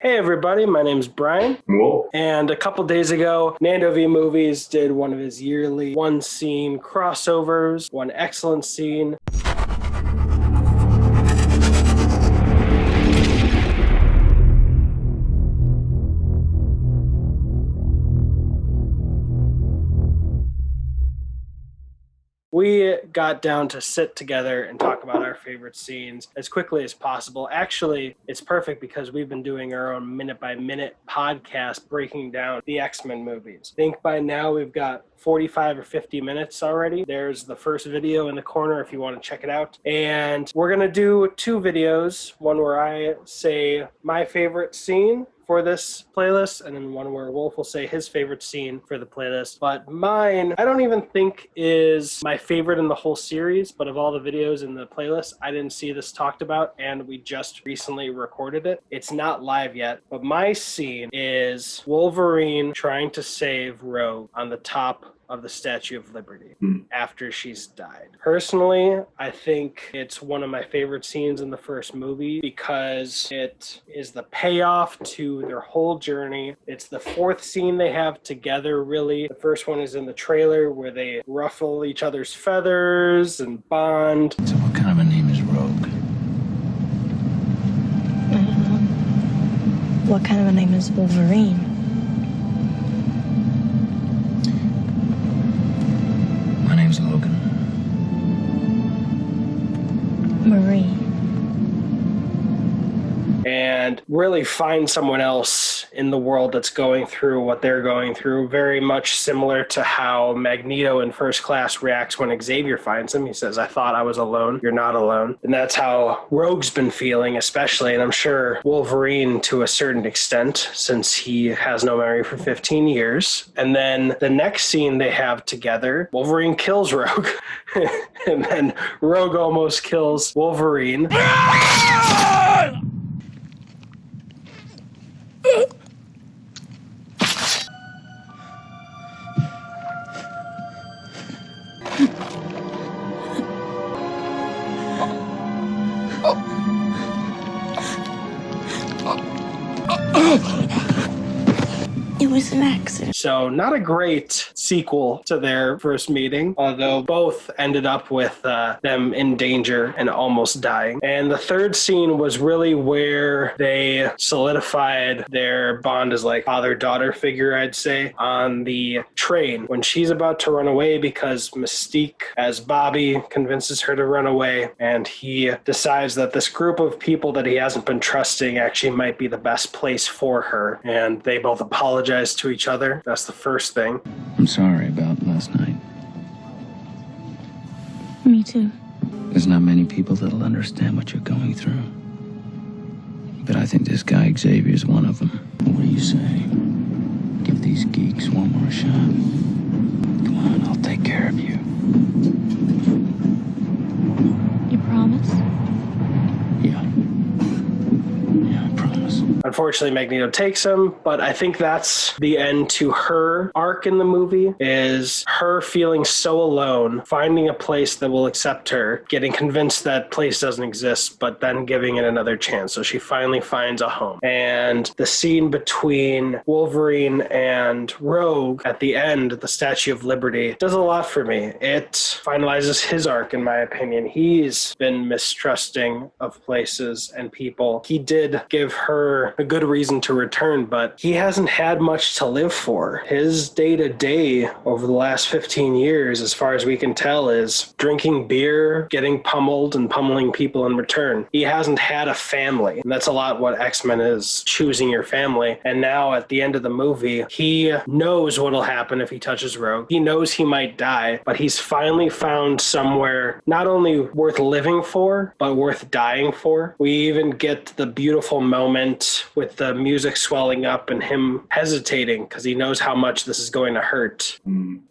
Hey everybody, my name's Brian. Cool. And a couple days ago, Nando V Movies did one of his yearly one-scene crossovers, one excellent scene. We got down to sit together and talk about our favorite scenes as quickly as possible. Actually, it's perfect because we've been doing our own minute-by-minute podcast breaking down the X-Men movies. I think by now we've got 45 or 50 minutes already. There's the first video in the corner if you want to check it out. And we're going to do two videos, one where I say my favorite scene for this playlist, and then one where Wolf will say his favorite scene for the playlist. But mine, I don't even think is my favorite in the whole series, but of all the videos in the playlist, I didn't see this talked about, and we just recently recorded it. It's not live yet, but my scene is Wolverine trying to save Rogue on the top of the Statue of Liberty after she's died. Personally, I think it's one of my favorite scenes in the first movie because it is the payoff to their whole journey. It's the fourth scene they have together, really. The first one is in the trailer where they ruffle each other's feathers and bond. So what kind of a name is Rogue? What kind of a name is Wolverine? My name's Logan. Marie. And really find someone else in the world that's going through what they're going through, very much similar to how Magneto in First Class reacts when Xavier finds him. He says, "I thought I was alone. You're not alone." And that's how Rogue's been feeling, especially, and I'm sure Wolverine to a certain extent, since he has no memory for 15 years. And then the next scene they have together, Wolverine kills Rogue, and then Rogue almost kills Wolverine. It was an accident. So not a great sequel to their first meeting, although both ended up with them in danger and almost dying. And the third scene was really where they solidified their bond as like father-daughter figure, I'd say, on the train when she's about to run away because Mystique, as Bobby, convinces her to run away, and he decides that this group of people that he hasn't been trusting actually might be the best place for her. And they both apologize to each other. That's the first thing. I'm sorry about last night. Me too. There's not many people that'll understand what you're going through. But I think this guy Xavier is one of them. What do you say? Give these geeks one more shot. Come on, I'll take care of you. You promise? Yeah. Yeah, I promise. Unfortunately, Magneto takes him, but I think that's the end to her arc in the movie, is her feeling so alone, finding a place that will accept her, getting convinced that place doesn't exist, but then giving it another chance. So she finally finds a home. And the scene between Wolverine and Rogue at the end, the Statue of Liberty, does a lot for me. It finalizes his arc, in my opinion. He's been mistrusting of places and people. He did give her a good reason to return, but he hasn't had much to live for. His day-to-day over the last 15 years, as far as we can tell, is drinking beer, getting pummeled, and pummeling people in return. He hasn't had a family, and that's a lot what X-Men is, choosing your family. And now at the end of the movie, he knows what'll happen if he touches Rogue. He knows he might die, but he's finally found somewhere not only worth living for, but worth dying for. We even get the beautiful moment with the music swelling up and him hesitating because he knows how much this is going to hurt.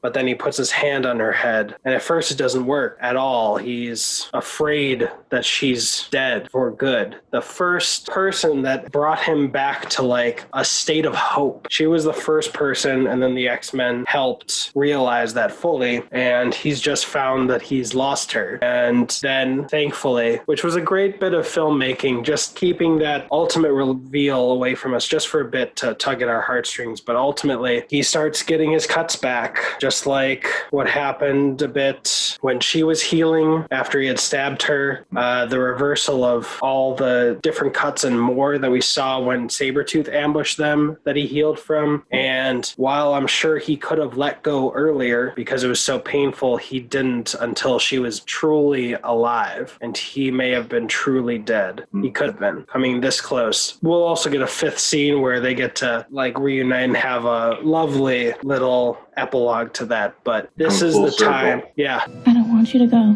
But then he puts his hand on her head, and at first it doesn't work at all. He's afraid that she's dead for good. The first person that brought him back to like a state of hope. She was the first person, and then the X-Men helped realize that fully, and he's just found that he's lost her. And then, thankfully, which was a great bit of filmmaking, just keeping that ultimate reveal steal away from us just for a bit to tug at our heartstrings. But ultimately, he starts getting his cuts back, just like what happened a bit when she was healing after he had stabbed her. The reversal of all the different cuts and more that we saw when Sabretooth ambushed them that he healed from. And while I'm sure he could have let go earlier because it was so painful, he didn't until she was truly alive. And he may have been truly dead. He could have been coming this close. We'll also get a 5th scene where they get to like reunite and have a lovely little epilogue to that. But this is the time. Yeah. I don't want you to go.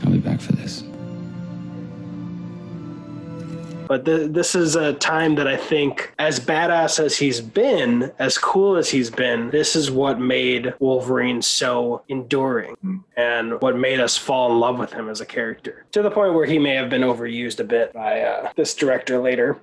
I'll be back for this. But this is a time that I think, as badass as he's been, as cool as he's been, this is what made Wolverine so enduring and what made us fall in love with him as a character. To the point where he may have been overused a bit by this director later.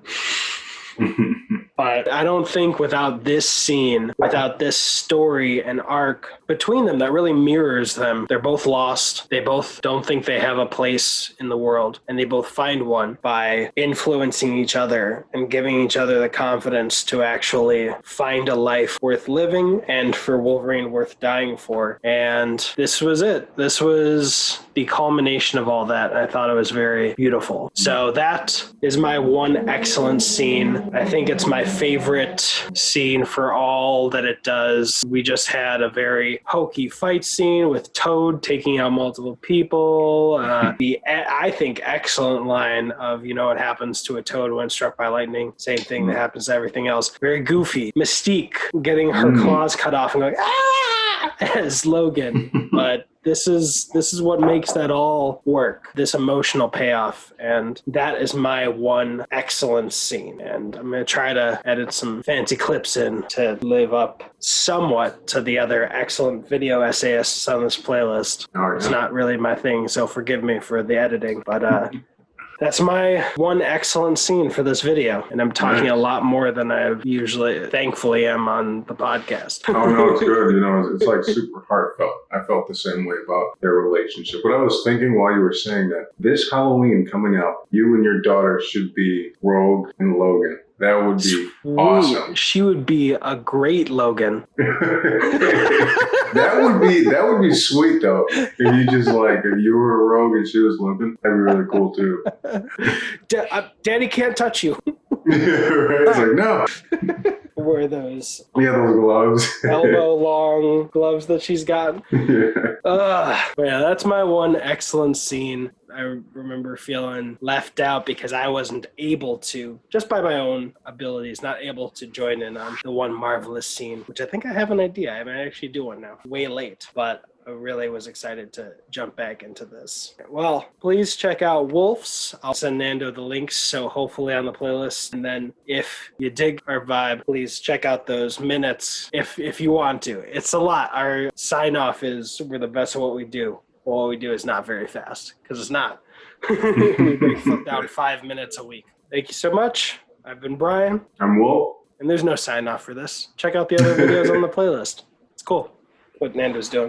But I don't think without this scene, without this story and arc between them that really mirrors them, they're both lost. They both don't think they have a place in the world, and they both find one by influencing each other and giving each other the confidence to actually find a life worth living and for Wolverine worth dying for. And this was it. This was the culmination of all that. I thought it was very beautiful. So that is my one excellent scene. I think it's my favorite scene for all that it does. We just had a very hokey fight scene with Toad taking out multiple people. I think, excellent line of, you know what happens to a Toad when struck by lightning. Same thing that happens to everything else. Very goofy. Mystique getting her claws cut off and going, ah, as Logan. But this is what makes that all work, this emotional payoff, and that is my one excellent scene. And I'm going to try to edit some fancy clips in to live up somewhat to the other excellent video essayists on this playlist. It's not really my thing, so forgive me for the editing, but that's my one excellent scene for this video, and I'm talking a lot more than I usually, thankfully, am on the podcast. Oh, no, it's good. You know, it's like super heartfelt. I felt the same way about their relationship. But I was thinking while you were saying that, this Halloween coming up, you and your daughter should be Rogue and Logan. That would be awesome. She would be a great Logan. That would be sweet though. If you just if you were a Rogue and she was Logan, that'd be really cool too. Daddy can't touch you. Right? It's like, no. Wear those. Yeah, those gloves. Elbow long gloves that she's got. Yeah, that's my one excellent scene. I remember feeling left out because I wasn't able to, just by my own abilities, not able to join in on the one marvelous scene, which I think I have an idea. I might actually do one now. Way late, but I really was excited to jump back into this. Well, please check out Wolves. I'll send Nando the links, so hopefully on the playlist. And then if you dig our vibe, please check out those minutes if you want to. It's a lot. Our sign-off is we're the best at what we do. Well, what we do is not very fast, because it's not. We break down 5 minutes a week. Thank you so much. I've been Brian. I'm Wolf. And there's no sign-off for this. Check out the other videos on the playlist. It's cool what Nando's doing.